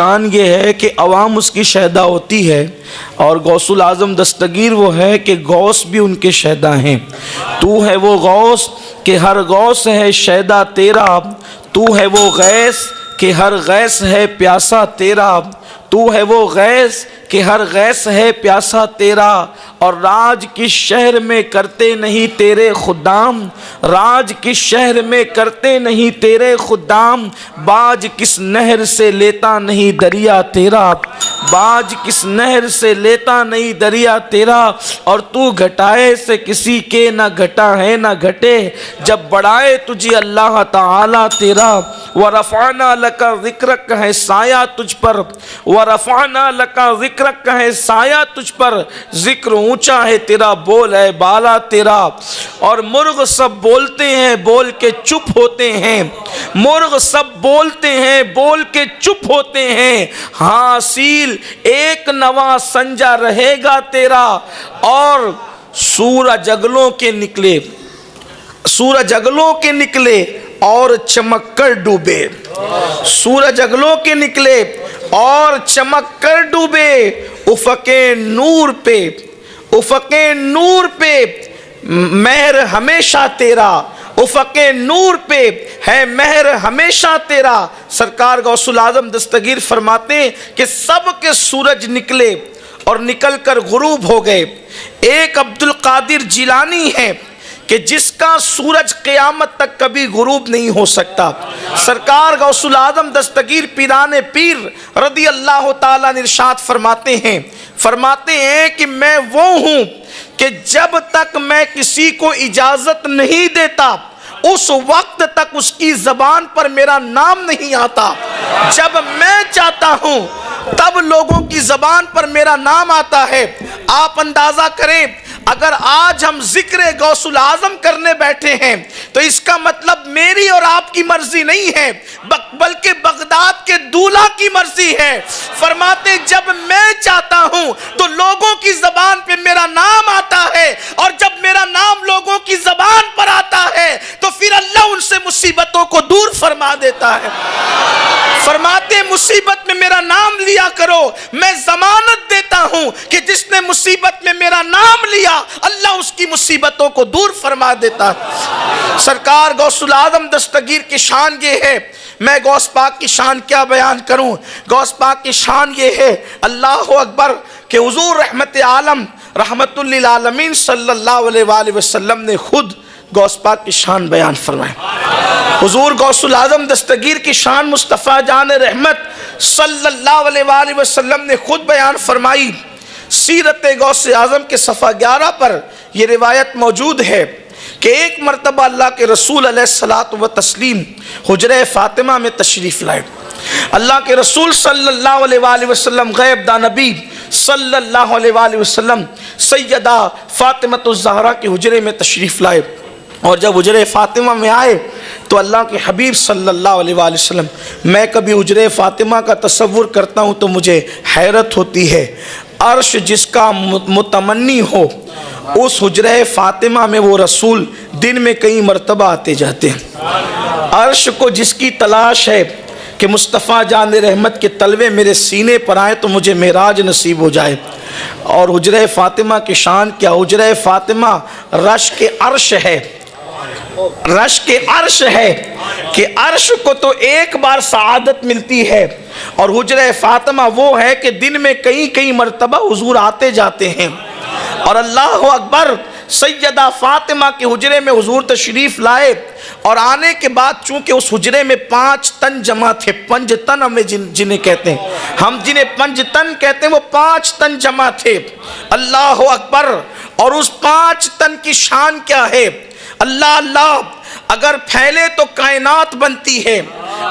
شان یہ ہے کہ عوام اس کی شہدا ہوتی ہے، اور غوث العظم دستگیر وہ ہے کہ غوث بھی ان کے شہدا ہیں۔ تو ہے وہ غوث کہ ہر غوث ہے شہدا تیرا، تو ہے وہ غیث کہ ہر غیث ہے پیاسا تیرا، تو ہے وہ غیث کہ ہر غیث ہے پیاسا تیرا، اور راج کس شہر میں کرتے نہیں تیرے خدام، راج کس شہر میں کرتے نہیں تیرے خدام، باج کس نہر سے لیتا نہیں دریا تیرا، باج کس نہر سے لیتا نہیں دریا تیرا، اور تو گھٹائے سے کسی کے نہ گھٹا ہے نہ گھٹے، جب بڑھائے تجھے اللہ تعالی تیرا، وَرَفَعْنَا لَكَ ذِكْرَكَ ہے سایہ تجھ پر، وَرَفَعْنَا لَكَ ذِكْرَكَ ہے سایہ تجھ پر، ذکر اونچا ہے تیرا بول ہے بالا تیرا، اور مرغ سب بولتے ہیں بول کے چپ ہوتے ہیں، مرغ سب بولتے ہیں بول کے چپ ہوتے ہیں، ہاں سیل ایک نوا سنجا رہے گا تیرا، اور سورج اگلوں کے نکلے، سورج اگلوں کے نکلے اور چمک کر ڈوبے، سورج اگلوں کے نکلے اور چمک کر ڈوبے، افق نور پہ، افق نور پہ مہر ہمیشہ تیرا، افق نور پہ ہے مہر ہمیشہ تیرا۔ سرکار غوث العظم دستگیر فرماتے ہیں کہ سب کے سورج نکلے اور نکل کر غروب ہو گئے، ایک عبد القادر جیلانی ہے کہ جس کا سورج قیامت تک کبھی غروب نہیں ہو سکتا۔ سرکار غوث العظم دستگیر پیران پیر رضی اللہ تعالیٰ نے ارشاد فرماتے ہیں کہ میں وہ ہوں کہ جب تک میں کسی کو اجازت نہیں دیتا اس وقت تک اس کی زبان پر میرا نام نہیں آتا، جب میں چاہتا ہوں تب لوگوں کی زبان پر میرا نام آتا ہے۔ آپ اندازہ کریں اگر آج ہم ذکر غوث العظم کرنے بیٹھے ہیں تو اس کا مطلب میری اور آپ کی مرضی نہیں ہے بلکہ بغداد کے دولہ کی مرضی ہے۔ فرماتے جب میں چاہتا ہوں تو لوگوں کی زبان پہ میرا نام آتا ہے، اور جب میرا نام لوگوں کی زبان پر آتا ہے تو پھر اللہ ان سے مصیبتوں کو دور فرما دیتا ہے۔ فرماتے مصیبت میں میرا نام لیا کرو، میں ضمانت دیتا ہوں کہ جس نے مصیبت میں میرا نام لیا اللہ اس کی مصیبتوں کو دور فرما دیتا ہے۔ سرکار غوث العظم دستگیر کی شان یہ ہے، میں غوث پاک کی شان کیا بیان کروں، غوث پاک کی شان یہ ہے اللہ اکبر کہ حضور رحمت عالم رحمت للعالمین صلی اللہ علیہ وآلہ وسلم نے خود غوث پاک کی شان بیان فرمائے۔ حضور غوث العظم دستگیر کی شان مصطفیٰ جان رحمت صلی اللہ علیہ وآلہ وسلم نے خود بیان فرمائی۔ سیرت غوث اعظم کے صفحہ 11 پر یہ روایت موجود ہے کہ ایک مرتبہ اللہ کے رسول علیہ الصلاۃ والتسلیم حجرہ فاطمہ میں تشریف لائے۔ اللہ کے رسول صلی اللہ علیہ وآلہ وسلم غیب دا نبی صلی اللہ علیہ وآلہ وسلم سیدہ فاطمہ الزہرا کے حجرے میں تشریف لائے، اور جب حجرہ فاطمہ میں آئے تو اللہ کے حبیب صلی اللہ علیہ وآلہ وسلم، میں کبھی حجرہ فاطمہ کا تصور کرتا ہوں تو مجھے حیرت ہوتی ہے، عرش جس کا متمنی ہو اس حجرہ فاطمہ میں وہ رسول دن میں کئی مرتبہ آتے جاتے ہیں۔ عرش کو جس کی تلاش ہے کہ مصطفیٰ جان رحمت کے تلوے میرے سینے پر آئے تو مجھے معراج نصیب ہو جائے، اور حجرہ فاطمہ کی شان کیا، حجرہ فاطمہ رش کے عرش ہے، رش کے عرش ہے کہ عرش کو تو ایک بار سعادت ملتی ہے، اور حجرہ فاطمہ وہ ہے کہ دن میں کئی مرتبہ حضور آتے جاتے ہیں۔ اور اللہ اکبر سیدہ فاطمہ کے حجرے میں حضور تشریف لائے، اور آنے کے بعد چونکہ اس حجرے میں 5 تن جمع تھے، 5 تن ہمیں جنہیں کہتے ہیں، ہم جنہیں 5 تن کہتے ہیں وہ 5 تن جمع تھے۔ اللہ اکبر، اور اس 5 تن کی شان کیا ہے، اللہ اگر پھیلے تو کائنات بنتی ہے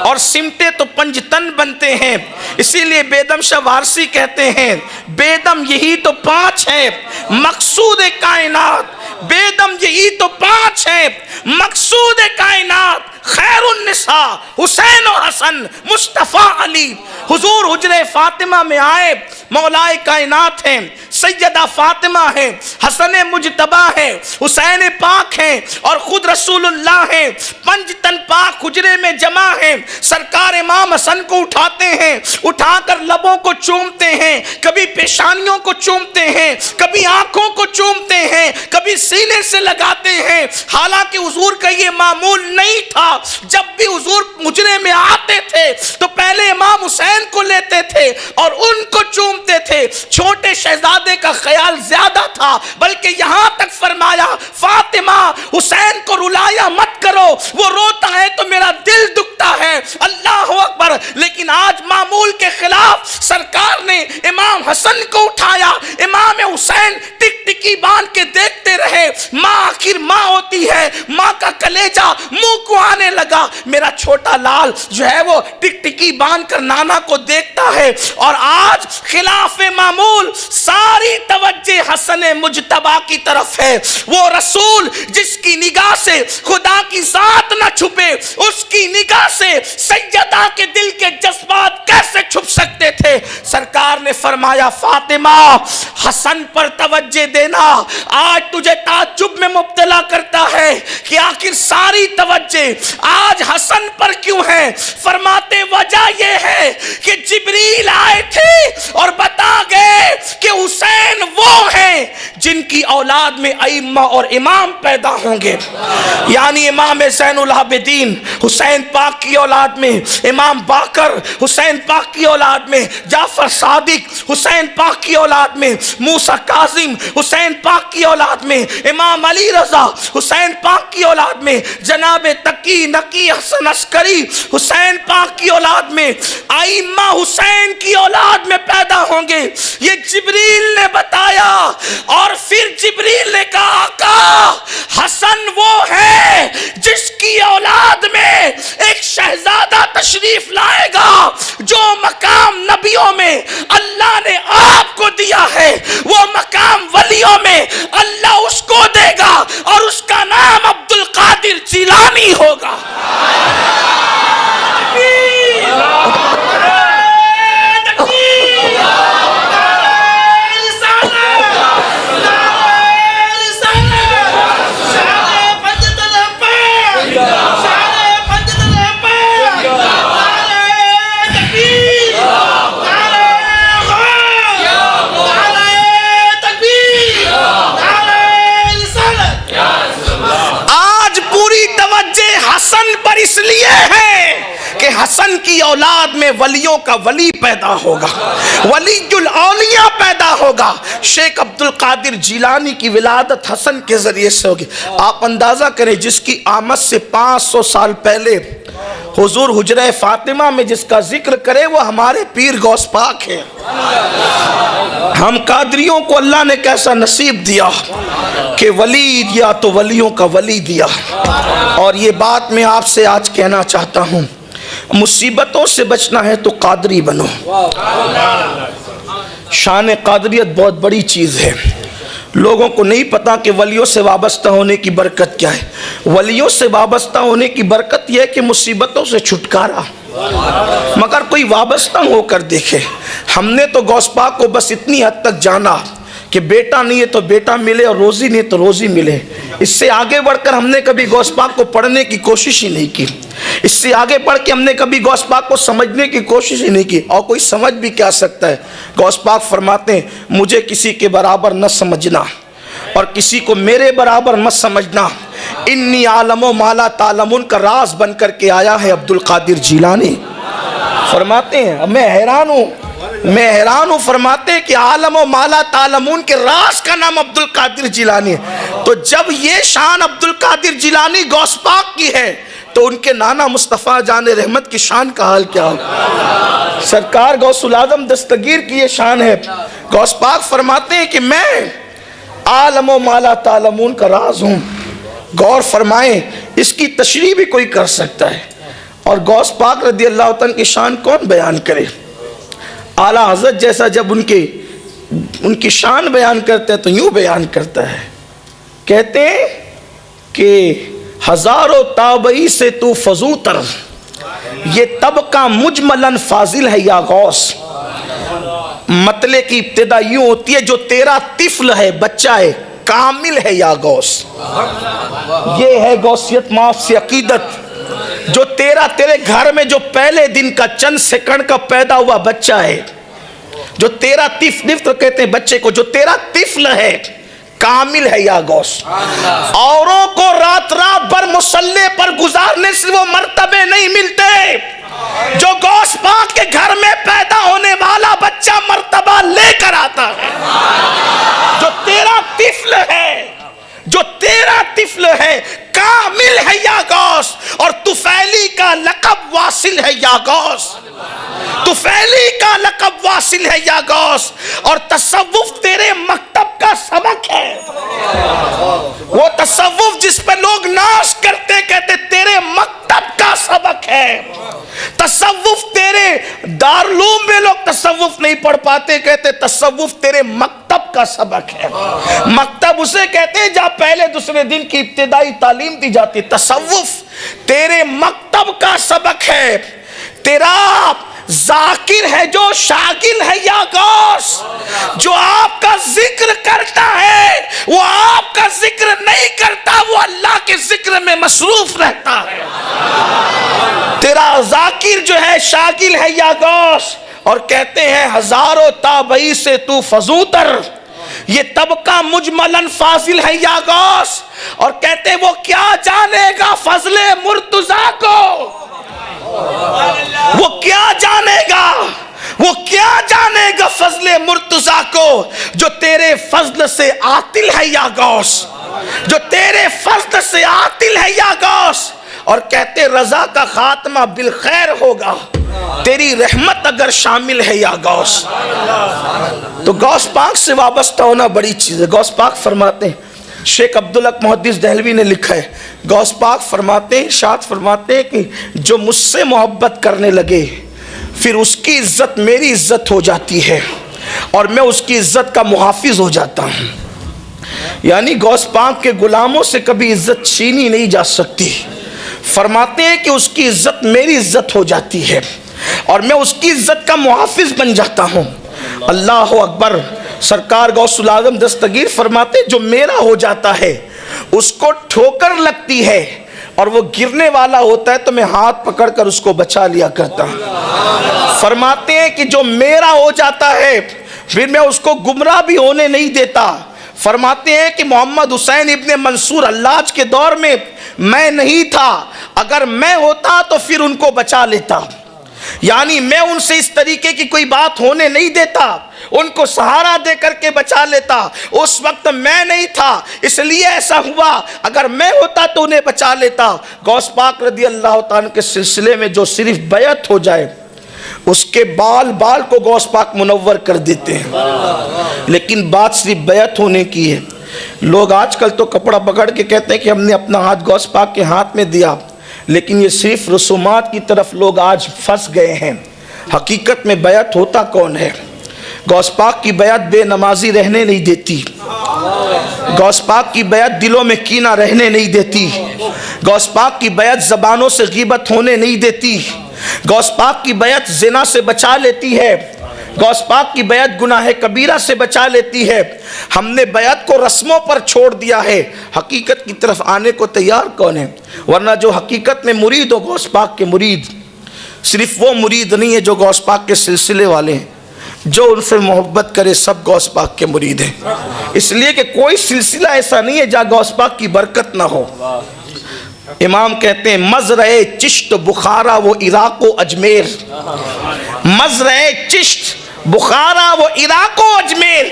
اور سمٹے تو 5 تن بنتے ہیں، اسی لیے بیدم شاہ وارسی کہتے ہیں بیدم یہی تو 5 ہے مقصود کائنات، بیدم یہی تو 5 ہے مقصود کائنات، خیر النساء حسین و حسن مصطفیٰ علی۔ حضور حجرہ فاطمہ میں آئے، مولا کائنات ہیں سیدہ فاطمہ ہیں، حسن مجتبی ہے، حسین پاک ہیں اور خود رسول اللہ ہیں، پنج تن پاک حجرے میں جمع ہیں۔ سرکار امام حسن کو اٹھاتے ہیں، اٹھا کر لبوں کو چومتے ہیں، کبھی پیشانیوں کو چومتے ہیں، کبھی آنکھوں کو چومتے ہیں، کبھی سینے سے لگاتے ہیں۔ حالانکہ حضور کا یہ معمول نہیں تھا، جب بھی حضور حجرے میں آتے تھے تو پہلے امام حسین کو لیتے تھے اور ان کو چومتے تھے۔ چھوٹے شہزادے کا خیال زیادہ تھا، بلکہ یہاں تک فرمایا فاطمہ حسین کو رلایا مت کرو، وہ روتا ہے تو میرا دل دکھتا ہے۔ اللہ اکبر۔ لیکن آج معمول کے خلاف سرکار نے امام حسن کو اٹھایا، امام حسین ٹک ٹکی باندھ کے دیکھتے رہے۔ ماں آخر ماں ہوتی ہے، ماں کا کلیجہ منہ کو آنے لگا۔ میرا چھوٹا لال جو ہے وہ ٹک ٹکی باندھ کر نانا کو دیکھتا ہے، اور آج خلاف معمول ساری توجہ حسن مجتبی کی طرف ہے۔ وہ رسول جس کی نگاہ سے خدا کی ذات نہ چھپے، اس کی نگاہ سے سیدہ کے دل کے جذبات کیسے چھپ سکتے تھے؟ سرکار نے فرمایا فاطمہ حسن پر توجہ دینا۔ آج تجھے تعجب میں مبتلا کرتا ہے کہ آخر ساری توجہ آج حسن پر کیوں ہے؟ فرماتے وجہ یہ ہے کہ جبریل آئے تھے اور بتا گئے کہ حسین وہ ہیں جن کی اولاد میں ائمہ اور امام پیدا ہوں گے، یعنی امام زین العابدین حسین پاک کی اولاد میں، امام باقر حسین پاک کی اولاد میں، جعفر صادق حسین پاک کی اولاد میں، موسیٰ کاظم حسین پاک کی اولاد میں، امام علی رضا حسین پاک کی اولاد میں، جناب تقی نقی حسن عسکری حسین پاک کی اولاد میں، ائمہ حسین کی اولاد میں پیدا ہوں گے۔ یہ جبریل نے بتایا، اور پھر جبریل نے کہا آقا حسن وہ ہے جس کی اولاد میں ایک شہزادہ تشریف لائے گا جو مقام نبیوں میں اللہ نے آپ کو دیا ہے، وہ مقام ولیوں میں اللہ اس کو دے گا، اور اس کا نام عبد القادر جیلانی ہوگا۔ حسن پر اس لیے ہے کہ حسن کی اولاد میں ولیوں کا ولی پیدا ہوگا، ولی الاولیاء پیدا ہوگا۔ شیخ عبد القادر جیلانی کی ولادت حسن کے ذریعے سے ہوگی۔ آپ اندازہ کریں جس کی آمد سے 500 سال پہلے حضور حجرہ فاطمہ میں جس کا ذکر کرے وہ ہمارے پیر غوث پاک ہے۔ ہم قادریوں کو اللہ نے کیسا نصیب دیا کہ ولی دیا تو ولیوں کا ولی دیا۔ اور یہ بات میں آپ سے آج کہنا چاہتا ہوں، مصیبتوں سے بچنا ہے تو قادری بنو۔ شان قادریت بہت بڑی چیز ہے، لوگوں کو نہیں پتا کہ ولیوں سے وابستہ ہونے کی برکت کیا ہے۔ ولیوں سے وابستہ ہونے کی برکت یہ ہے کہ مصیبتوں سے چھٹکارا، مگر کوئی وابستہ ہو کر دیکھے۔ ہم نے تو غوث پاک کو بس اتنی حد تک جانا کہ بیٹا نہیں ہے تو بیٹا ملے اور روزی نہیں تو روزی ملے، اس سے آگے بڑھ کر ہم نے کبھی غوث پاک کو پڑھنے کی کوشش ہی نہیں کی، اس سے آگے بڑھ کے ہم نے کبھی غوث پاک کو سمجھنے کی کوشش ہی نہیں کی۔ اور کوئی سمجھ بھی کیا سکتا ہے؟ غوث پاک فرماتے ہیں مجھے کسی کے برابر نہ سمجھنا اور کسی کو میرے برابر مت سمجھنا، انی عالم و مالا تعلمون کا راز بن کر کے آیا ہے عبد القادر جیلانی۔ فرماتے ہیں میں حیران ہوں، فرماتے ہیں کہ عالم و مالا تعلمون کے راز کا نام عبد القادر جیلانی ہے۔ تو جب یہ شان عبد القادر جیلانی غوث پاک کی ہے تو ان کے نانا مصطفیٰ جان رحمت کی شان کا حال کیا ہو؟ سرکار غوث العظم دستگیر کی یہ شان ہے۔ غوث پاک فرماتے ہیں کہ میں عالم و مالا تعلمون کا راز ہوں۔ غور فرمائیں، اس کی تشریح بھی کوئی کر سکتا ہے، اور غوث پاک رضی اللہ عنہ کی شان کون بیان کرے؟ اعلیٰ حضرت جیسا جب ان کی شان بیان کرتے ہیں تو یوں بیان کرتا ہے، کہتے ہیں کہ ہزاروں تابعی سے تو فضوتر، یہ طبقہ مجملاً فاضل ہے یا غوث۔ مطلع کی ابتدا یوں ہوتی ہے جو تیرا طفل ہے، بچہ ہے، کامل ہے یا غوث. یہ ہے غوثیت معاف سے عقیدت. جو تیرے گھر میں جو پہلے دن کا چند سیکنڈ کا پیدا ہوا بچہ ہے، جو تیرا طفل کہتے ہیں بچے کو، جو تیرا طفل ہے کامل ہے یا غوث. اوروں کو رات بھر مصلی پر گزارنے سے وہ مرتبے نہیں ملتے جو غوث پاک کے گھر میں پیدا ہونے والا بچہ مرتبہ لے کر آتا ہے. جو تیرا طفل ہے، جو تیرا طفل ہے کامل ہے یا غوث. اور طفیلی کا لقب واصل ہے یا غوث. طفیلی کا لقب واصل ہے یا غوث. اور تصوف تیرے مکتب کا سبق ہے. وہ تصوف جس پہ لوگ ناز کرتے کہتے تیرے مکتب کا سبق ہے. تصوف تیرے دارالعلوم میں لوگ تصوف نہیں پڑھ پاتے کہتے تصوف تیرے مکتب کا سبق ہے. مکتب اسے کہتے ہیں جہاں پہلے دوسرے دن کی ابتدائی تعلیم دی جاتی. تصوف تیرے مکتب کا سبق ہے. تیرا ذاکر ہے جو شاغل ہے یا غوث. جو آپ کا ذکر کرتا ہے وہ آپ کا ذکر نہیں کرتا، وہ اللہ کے ذکر میں مصروف رہتا ہے. تیرا ذاکر جو ہے شاغل ہے یا غوث. اور کہتے ہیں ہزاروں تابعی سے تو فضوتر، یہ طبقہ مجملاً فاضل ہے یا غوث. اور کہتے ہیں وہ کیا جانے گا فضل مرتضیٰ کو، وہ کیا جانے گا، وہ کیا جانے گا فضل مرتضیٰ کو. جو تیرے فضل سے عاطل ہے یا غوث، جو تیرے فضل سے عاطل ہے یا غوث. اور کہتے رضا کا خاتمہ بالخیر ہوگا تیری رحمت اگر شامل ہے یا غوث. تو غوث پاک سے وابستہ ہونا بڑی چیز ہے. غوث پاک فرماتے ہیں، شیخ عبدالحق محدث دہلوی نے لکھا ہے، غوث پاک فرماتے ہیں، ارشاد فرماتے ہیں کہ جو مجھ سے محبت کرنے لگے پھر اس کی عزت میری عزت ہو جاتی ہے اور میں اس کی عزت کا محافظ ہو جاتا ہوں. یعنی غوث پاک کے غلاموں سے کبھی عزت چھینی نہیں جا سکتی. فرماتے ہیں کہ اس کی عزت میری عزت ہو جاتی ہے اور میں اس کی عزت کا محافظ بن جاتا ہوں. اللہ اکبر. سرکار غوث العظم دستگیر فرماتے جو میرا ہو جاتا ہے اس کو ٹھوکر لگتی ہے اور وہ گرنے والا ہوتا ہے تو میں ہاتھ پکڑ کر اس کو بچا لیا کرتا ہوں. فرماتے ہیں کہ جو میرا ہو جاتا ہے پھر میں اس کو گمراہ بھی ہونے نہیں دیتا. فرماتے ہیں کہ محمد حسین ابن منصور حلاج کے دور میں میں نہیں تھا، اگر میں ہوتا تو پھر ان کو بچا لیتا. یعنی میں ان سے اس طریقے کی کوئی بات ہونے نہیں دیتا، ان کو سہارا دے کر کے بچا لیتا. اس وقت میں نہیں تھا اس لیے ایسا ہوا، اگر میں ہوتا تو انہیں بچا لیتا. غوث پاک رضی اللہ تعالیٰ کے سلسلے میں جو صرف بیعت ہو جائے اس کے بال کو غوث پاک منور کر دیتے ہیں. لیکن بات صرف بیعت ہونے کی ہے. لوگ آج کل تو کپڑا پکڑ کے کہتے ہیں کہ ہم نے اپنا ہاتھ غوث پاک کے ہاتھ میں دیا، لیکن یہ صرف رسومات کی طرف لوگ آج پھنس گئے ہیں. حقیقت میں بیعت ہوتا کون ہے؟ غوث پاک کی بیعت بے نمازی رہنے نہیں دیتی. غوث پاک کی بیعت دلوں میں کینہ رہنے نہیں دیتی. غوث پاک کی بیعت زبانوں سے غیبت ہونے نہیں دیتی. غوث پاک کی بیعت زنا سے بچا لیتی ہے. غوث پاک کی بیعت گناہ کبیرہ سے بچا لیتی ہے. ہم نے بیعت کو رسموں پر چھوڑ دیا ہے، حقیقت کی طرف آنے کو تیار کون ہے؟ ورنہ جو حقیقت میں مرید ہو غوث پاک کے مرید صرف وہ مرید نہیں ہے جو غوث پاک کے سلسلے والے ہیں. جو ان سے محبت کرے سب غوث پاک کے مرید ہیں. اس لیے کہ کوئی سلسلہ ایسا نہیں ہے جہاں غوث پاک کی برکت نہ ہو. امام کہتے ہیں مزرعے چشت بخارا وہ عراق و اجمیر. مزرعے چشت بخارا وہ عراق و اجمیر،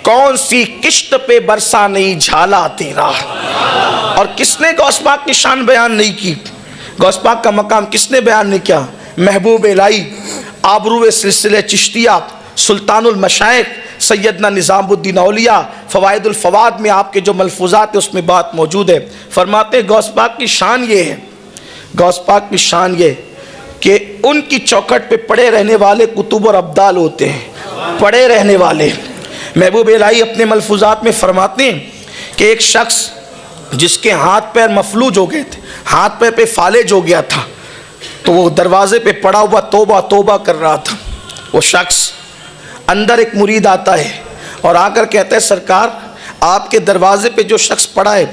کون سی کشت پہ برسا نہیں جھالا تیرا. اور کس نے غوث پاک کی شان بیان نہیں کی؟ غوث پاک کا مقام کس نے بیان نہیں کیا؟ محبوب الہی آبرو سلسلہ چشتیہ سلطان المشائخ سیدنا نظام الدین اولیاء فوائد الفواد میں آپ کے جو ملفوظات ہیں اس میں بات موجود ہے. فرماتے ہیں غوث پاک کی شان یہ ہے، غوث پاک کی شان یہ کہ ان کی چوکھٹ پہ پڑے رہنے والے کتب اور ابدال ہوتے ہیں، پڑے رہنے والے. محبوب الہی اپنے ملفوظات میں فرماتے ہیں کہ ایک شخص جس کے ہاتھ پیر مفلوج ہو گئے تھے، ہاتھ پیر پہ فالج ہو گیا تھا، تو وہ دروازے پہ پڑا ہوا توبہ توبہ کر رہا تھا. وہ شخص اندر ایک مرید آتا ہے اور آ کر کہتا ہے سرکار آپ کے دروازے پہ جو شخص پڑا ہے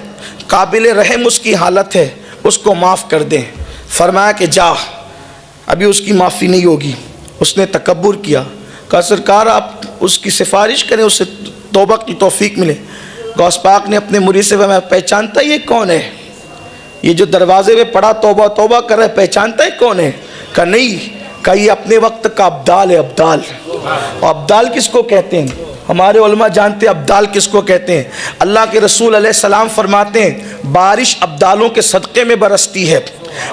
قابل رحم اس کی حالت ہے، اس کو معاف کر دیں۔ فرمایا کہ جا، ابھی اس کی معافی نہیں ہوگی۔ اس نے تکبر کیا، کہا سرکار آپ اس کی سفارش کریں، اسے توبہ کی توفیق ملے۔ غوث پاک نے اپنے مرید سے فرمایا پہچانتا یہ کون ہے؟ یہ جو دروازے پہ پڑا توبہ توبہ کر رہا ہے، پہچانتا ہے کون ہے؟ کہا نہیں، کہا یہ اپنے وقت کا ابدال ہے، ابدال۔ اور ابدال کس کو کہتے ہیں؟ ہمارے علماء جانتے ہیں ابدال کس کو کہتے ہیں۔ اللہ کے رسول علیہ السلام فرماتے ہیں بارش ابدالوں کے صدقے میں برستی ہے،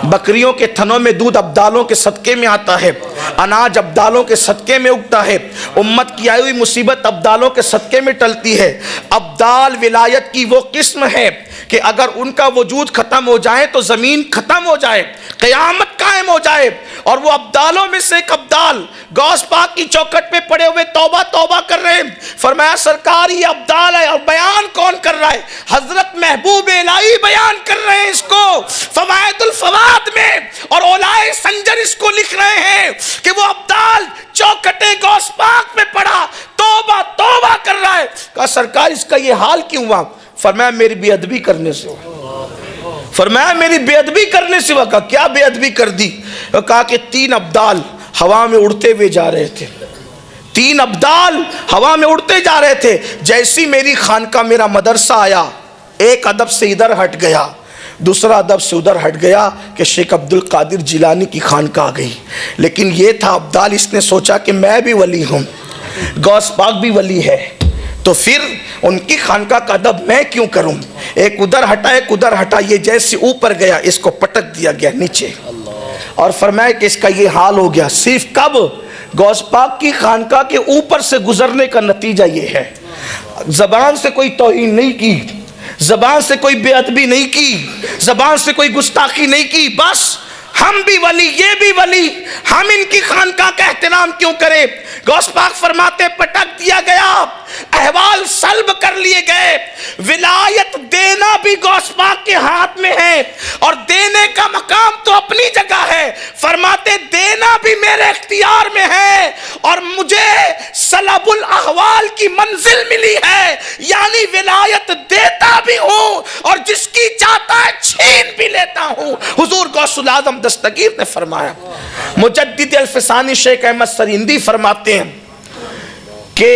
بکریوں کے تھنوں میں دودھ ابدالوں کے صدقے میں آتا ہے، اناج ابدالوں کے صدقے میں اگتا ہے، امت کی آئی ہوئی مصیبت ابدالوں کے صدقے میں ٹلتی ہے۔ ابدال ولایت کی وہ قسم ہے کہ اگر ان کا وجود ختم ہو جائے تو زمین ختم ہو جائے، قیامت قائم ہو جائے۔ اور وہ ابدالوں میں سے ایک ابدال غوث پاک کی چوکھٹ پہ پڑے ہوئے توبہ توبہ کر رہے ہیں۔ فرمایا سرکار یہ ابدال ہے، اور بیان کون کر رہا ہے؟ حضرت محبوب الہی بیان کر رہے ہیں اس کو فوائد الفواد میں، اور اولائے سنجر اس کو لکھ رہے ہیں کہ وہ ابدال چوکھٹے غوث پاک میں پڑا توبہ توبہ کر رہا ہے۔ کہا سرکار اس کا یہ حال کیوں ہوا؟ فرمایا میری بے ادبی کرنے سے ہوا۔ فرمایا میری بے ادبی کرنے سے ہوا۔ کہا کیا بے ادبی کر دی؟ کہا کہ 3 ابدال ہوا میں اڑتے ہوئے جا رہے تھے، 3 ابدال ہوا میں اڑتے جا رہے تھے، جیسی میری خانقاہ میرا مدرسہ آیا ایک ادب سے ادھر ہٹ گیا، دوسرا ادب سے ادھر ہٹ گیا کہ شیخ عبد القادر جیلانی کی خانقاہ آ گئی۔ لیکن یہ تھا ابدال، اس نے سوچا کہ میں بھی ولی ہوں، غوث پاک بھی ولی ہے، تو پھر ان کی خانقاہ کا ادب میں کیوں کروں؟ ایک ادھر ہٹا ایک ادھر ہٹا، یہ جیسے اوپر گیا اس کو پٹک دیا گیا نیچے، اور فرمایا کہ اس کا یہ حال ہو گیا۔ صرف کب؟ غوث پاک کی خانقاہ کے اوپر سے گزرنے کا نتیجہ یہ ہے۔ زبان سے کوئی توہین نہیں کی، زبان سے کوئی بے ادبی نہیں کی، زبان سے کوئی گستاخی نہیں کی، بس ہم بھی ولی یہ بھی ولی، ہم ان کی خانقاہ کا احترام کیوں کریں؟ غوث پاک فرماتے پٹک دیا گیا، احوال سلب کر لیے گئے۔ ولایت دینا بھی غوث پاک کے ہاتھ میں ہے، اور دینے کا مقام تو اپنی جگہ ہے۔ فرماتے دینا بھی میرے اختیار میں ہے، اور مجھے سلب الاحوال کی منزل ملی ہے، یعنی ولایت دیتا بھی ہوں اور جس کی چاہتا ہے چھین بھی لیتا ہوں۔ حضور غوث العظم دستگیر نے فرمایا، مجدد الفسانی شیخ احمد سریندی فرماتے ہیں کہ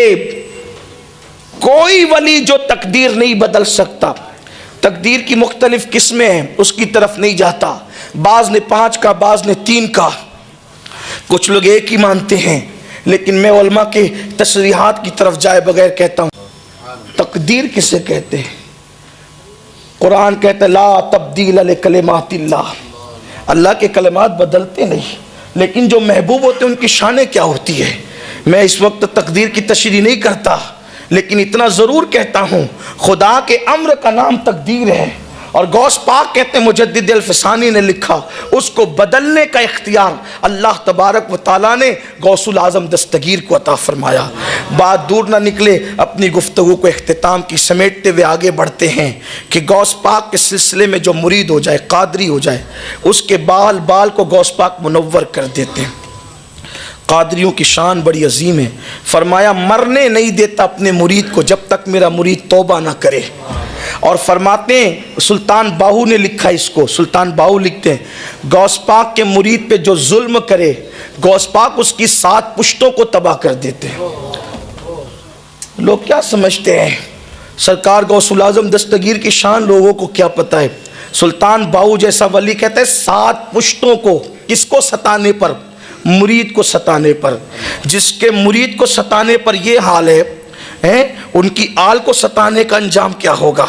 کوئی ولی جو تقدیر نہیں بدل سکتا، تقدیر کی مختلف قسمیں ہیں، اس کی طرف نہیں جاتا۔ بعض نے 5 کا، بعض نے 3 کا، کچھ لوگ ایک ہی مانتے ہیں، لیکن میں علماء کے تصریحات کی طرف جائے بغیر کہتا ہوں تقدیر کسے کہتے ہیں؟ قرآن کہتا ہے لا تبدیل لکلمات اللہ، اللہ کے کلمات بدلتے نہیں، لیکن جو محبوب ہوتے ہیں ان کی شانیں کیا ہوتی ہے۔ میں اس وقت تقدیر کی تشریح نہیں کرتا، لیکن اتنا ضرور کہتا ہوں خدا کے امر کا نام تقدیر ہے، اور غوث پاک کہتے ہیں مجدد الفسانی نے لکھا اس کو بدلنے کا اختیار اللہ تبارک و تعالیٰ نے غوث العظم دستگیر کو عطا فرمایا۔ بات دور نہ نکلے، اپنی گفتگو کو اختتام کی سمیٹتے ہوئے آگے بڑھتے ہیں کہ غوث پاک کے سلسلے میں جو مرید ہو جائے، قادری ہو جائے، اس کے بال بال کو غوث پاک منور کر دیتے ہیں۔ قادریوں کی شان بڑی عظیم ہے۔ فرمایا مرنے نہیں دیتا اپنے مرید کو جب تک میرا مرید توبہ نہ کرے، اور فرماتے ہیں سلطان باہو نے لکھا اس کو، سلطان باہو لکھتے ہیں غوث پاک کے مرید پہ جو ظلم کرے غوث پاک اس کی 7 پشتوں کو تباہ کر دیتے ہیں۔ لوگ کیا سمجھتے ہیں؟ سرکار غوث العظم دستگیر کی شان لوگوں کو کیا پتہ ہے؟ سلطان باہو جیسا ولی کہتے ہیں 7 پشتوں کو، کس کو ستانے پر؟ مرید کو ستانے پر۔ جس کے مرید کو ستانے پر یہ حال ہے، ان کی آل کو ستانے کا انجام کیا ہوگا؟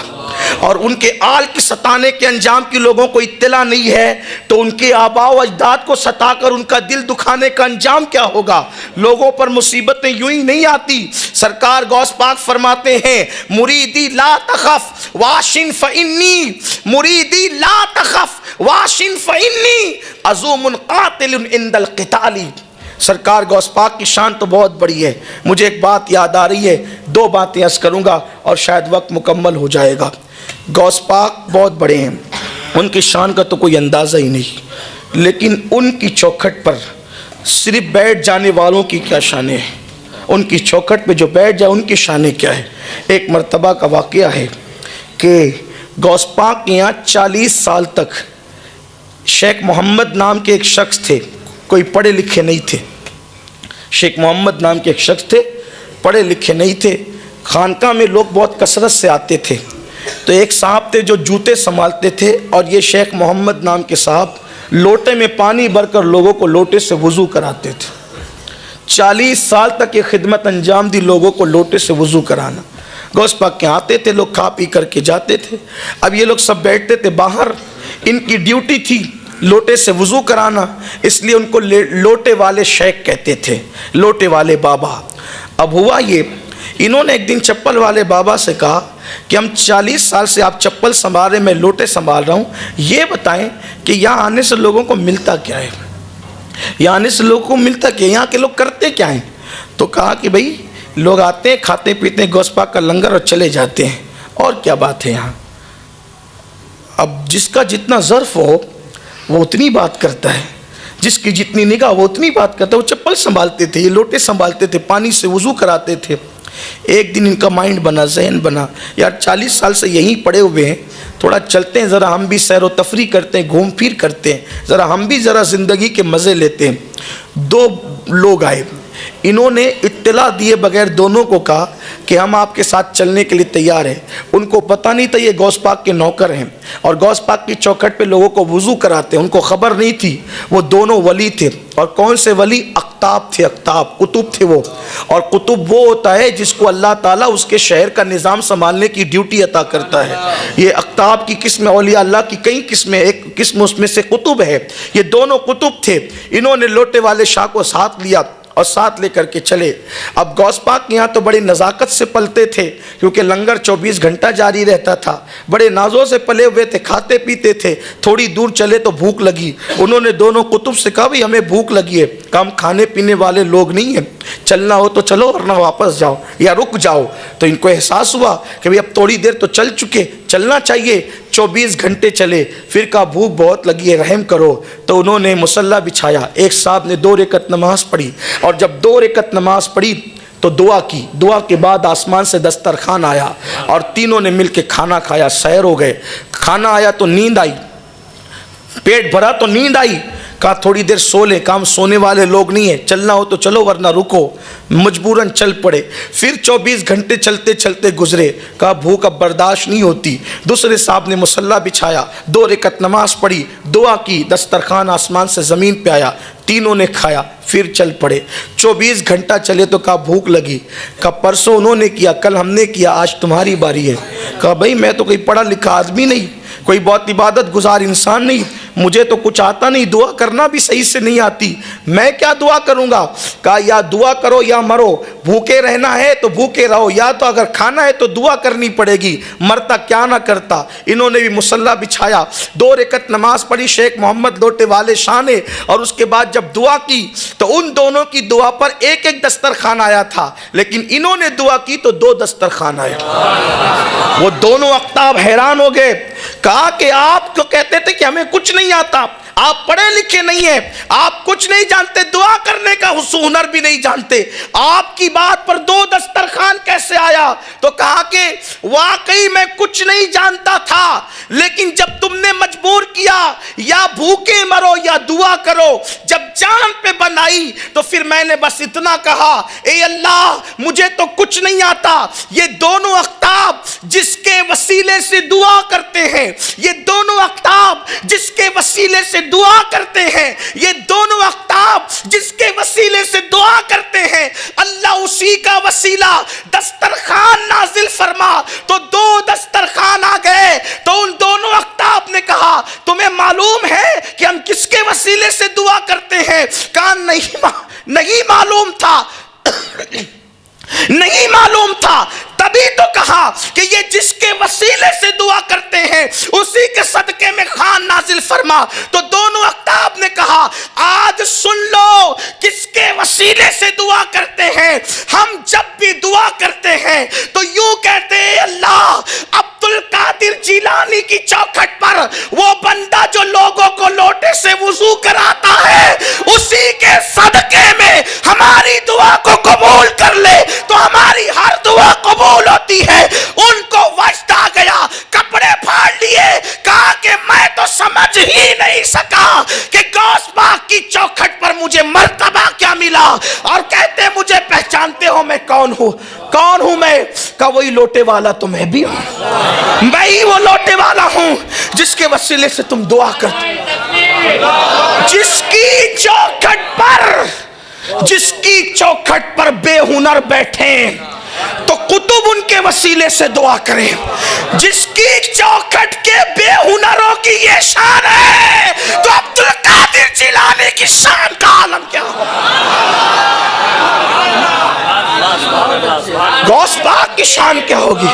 اور ان کے آل کی ستانے کے انجام کی لوگوں کو اطلاع نہیں ہے تو ان کے آباء و اجداد کو ستا کر ان کا دل دکھانے کا انجام کیا ہوگا؟ لوگوں پر مصیبتیں یوں ہی نہیں آتی۔ سرکار غوث پاک فرماتے ہیں مریدی لا تخف واشن فانی، مریدی لا تخف واشن فانی عزوم قاتل عند القتال۔ سرکار غوث پاک کی شان تو بہت بڑی ہے۔ مجھے ایک بات یاد آ رہی ہے، 2 باتیں عرض کروں گا اور شاید وقت مکمل ہو جائے گا۔ غوث پاک بہت بڑے ہیں، ان کی شان کا تو کوئی اندازہ ہی نہیں، لیکن ان کی چوکھٹ پر صرف بیٹھ جانے والوں کی کیا شانیں ہیں۔ ان کی چوکھٹ پہ جو بیٹھ جائے ان کی شان کیا ہے۔ ایک مرتبہ کا واقعہ ہے کہ غوث پاک کے یہاں 40 سال تک شیخ محمد نام کے ایک شخص تھے، کوئی پڑھے لکھے نہیں تھے۔ شیخ محمد نام کے ایک شخص تھے، پڑھے لکھے نہیں تھے، خانقاہ میں لوگ بہت کثرت سے آتے تھے۔ تو ایک صاحب تھے جو جوتے سنبھالتے تھے، اور یہ شیخ محمد نام کے صاحب لوٹے میں پانی بھر کر لوگوں کو لوٹے سے وضو کراتے تھے۔ 40 سال تک یہ خدمت انجام دی، لوگوں کو لوٹے سے وضو کرانا۔ غوث پاک کے آتے تھے لوگ، کھا پی کر کے جاتے تھے۔ اب یہ لوگ سب بیٹھتے تھے باہر، ان کی ڈیوٹی تھی لوٹے سے وضو کرانا، اس لیے ان کو لوٹے والے شیخ کہتے تھے، لوٹے والے بابا۔ اب ہوا یہ، انہوں نے ایک دن چپل والے بابا سے کہا کہ ہم 40 سال سے آپ چپل سنبھال رہے، میں لوٹے سنبھال رہا ہوں، یہ بتائیں کہ یہاں آنے سے لوگوں کو ملتا کیا ہے، یہاں آنے سے لوگوں کو ملتا کیا ہے، یہاں کے لوگ کرتے کیا ہیں؟ تو کہا کہ بھئی لوگ آتے ہیں، کھاتے پیتے ہیں غوث پاک کا لنگر اور چلے جاتے ہیں، اور کیا بات ہے یہاں۔ اب جس کا جتنا ظرف ہو وہ اتنی بات کرتا ہے، جس کی جتنی نگاہ وہ اتنی بات کرتا ہے۔ وہ چپل سنبھالتے تھے، یہ لوٹے سنبھالتے تھے، پانی سے وضو کراتے تھے۔ ایک دن ان کا مائنڈ بنا، ذہن بنا، یار 40 سال سے یہیں پڑے ہوئے ہیں، تھوڑا چلتے ہیں، ذرا ہم بھی سیر و تفریح کرتے ہیں، گھوم پھر کرتے ہیں، ذرا ہم بھی ذرا زندگی کے مزے لیتے ہیں۔ 2 لوگ آئے، انہوں نے اطلاع دیے بغیر دونوں کو کہا کہ ہم آپ کے ساتھ چلنے کے لیے تیار ہیں۔ ان کو پتہ نہیں تھا یہ غوث پاک کے نوکر ہیں، اور غوث پاک کی چوکھٹ پہ لوگوں کو وضو کراتے ہیں، ان کو خبر نہیں تھی۔ وہ دونوں ولی تھے، اور کون سے ولی؟ اقطاب تھے، اقطاب قطب تھے وہ۔ اور قطب وہ ہوتا ہے جس کو اللہ تعالیٰ اس کے شہر کا نظام سنبھالنے کی ڈیوٹی عطا کرتا ہے۔ یہ اقطاب کی قسم، اولیاء اللہ کی کئی قسمیں، ایک قسم اس میں سے قطب ہے۔ یہ دونوں قطب تھے، انہوں نے لوٹے والے شاہ کو ساتھ لیا اور ساتھ لے کر کے چلے۔ اب غوث پاک یہاں تو بڑی نزاکت سے پلتے تھے، کیونکہ لنگر 24 گھنٹہ جاری رہتا تھا، بڑے نازوں سے پلے ہوئے تھے، کھاتے پیتے تھے۔ تھوڑی دور چلے تو بھوک لگی، انہوں نے دونوں قطب سے کہا بھی ہمیں بھوک لگی ہے۔ کہا ہم کھانے پینے والے لوگ نہیں ہیں، چلنا ہو تو چلو ورنہ واپس جاؤ یا رک جاؤ۔ تو ان کو احساس ہوا کہ اب تھوڑی دیر تو چل چکے، چلنا چاہیے۔ 24 گھنٹے چلے، پھر کہا بھوک بہت لگی ہے، رحم کرو۔ تو انہوں نے مصلی بچھایا، ایک صاحب نے 2 رکعت نماز پڑھی، اور جب 2 رکعت نماز پڑھی تو دعا کی۔ دعا کے بعد آسمان سے دسترخوان آیا، اور تینوں نے مل کے کھانا کھایا، سیر ہو گئے۔ کھانا آیا تو نیند آئی، پیٹ بھرا تو نیند آئی۔ کہا تھوڑی دیر سو لیں، کہا ہم سونے والے لوگ نہیں ہیں، چلنا ہو تو چلو ورنہ رکو۔ مجبوراً چل پڑے۔ پھر 24 گھنٹے چلتے چلتے گزرے، کہا بھوک اب برداشت نہیں ہوتی۔ دوسرے صاحب نے مصلی بچھایا، 2 رکعت نماز پڑھی، دعا کی، دسترخوان آسمان سے زمین پہ آیا، تینوں نے کھایا، پھر چل پڑے۔ 24 گھنٹہ چلے تو کہا بھوک لگی۔ کہا پرسوں انہوں نے کیا، کل ہم نے کیا، آج تمہاری باری ہے۔ کہا بھائی میں تو کوئی پڑھا لکھا آدمی نہیں، کوئی بہت عبادت گزار انسان نہیں، مجھے تو کچھ آتا نہیں، دعا کرنا بھی صحیح سے نہیں آتی، میں کیا دعا کروں گا؟ کہا یا دعا کرو یا مرو، بھوکے رہنا ہے تو بھوکے رہو، یا تو اگر کھانا ہے تو دعا کرنی پڑے گی، مرتا کیا نہ کرتا۔ انہوں نے بھی مصلی بچھایا، 2 رکعت نماز پڑھی شیخ محمد لوٹے والے شاہ نے، اور اس کے بعد جب دعا کی تو ان دونوں کی دعا پر ایک ایک دسترخوان آیا تھا، لیکن انہوں نے دعا کی تو 2 دسترخوان آئے۔ وہ دونوں اقطاب حیران ہو گئے، کہا کہ آپ تو کہتے تھے کہ ہمیں کچھ نہیں آتا، آپ پڑھے لکھے نہیں ہیں، آپ کچھ نہیں جانتے، دعا کرنے کا ہنر بھی نہیں جانتے، آپ کی بات پر 2 دسترخوان کیسے آیا؟ تو کہا کہ واقعی میں کچھ نہیں جانتا تھا، لیکن جب تم نے مجبور کیا یا بھوکے مرو یا دعا کرو، جب جان پہ بنائی تو پھر میں نے بس اتنا کہا، اے اللہ مجھے تو کچھ نہیں آتا۔ یہ دونوں اقطاب جس کے وسیلے سے دعا کرتے ہیں، یہ دونوں اقطاب جس کے وسیلے سے دعا کرتے ہیں، یہ دونوں اقطاب جس کے وسیلے سے دعا کرتے ہیں، اللہ اسی کا وسیلہ دسترخوان نازل فرما تو 2 دسترخوان آ گئے۔ تو ان دونوں اقطاب نے کہا تمہیں معلوم ہے کہ ہم کس کے وسیلے سے دعا کرتے ہیں؟ کہا نہیں معلوم تھا، نہیں معلوم تھا۔ تبھی تو کہا کہ یہ جس کے وسیلے سے دعا کرتے ہیں اسی کے صدقے میں خوان نازل فرما۔ تو دونوں اقطاب نے کہا آج سن لو کس کے وسیلے سے دعا کرتے ہیں۔ ہم جب بھی دعا کرتے ہیں تو یوں کہتے ہیں اللہ عبد القادر جیلانی کی چوکھٹ پر وہ بندہ جو لوگوں کو لوٹے سے وضو کراتا ہے اسی کے صدقے میں ہماری دعا کو قبول کر ہو میں کون ہوں میں؟ کہا وہی لوٹے والا تو میں بھی ہوں، میں ہی وہ لوٹے والا ہوں جس کے وسیلے سے تم دعا کرتے، جس کی چوکھٹ پر بے ہنر بیٹھیں تو قطب ان کے وسیلے سے دعا کریں، جس کی چوکھٹ کے بے ہنروں کی یہ شان ہے تو عبدالقادر جیلانی کی شان کا عالم کیا ہو؟ غوث پاک کی شان کیا ہوگی؟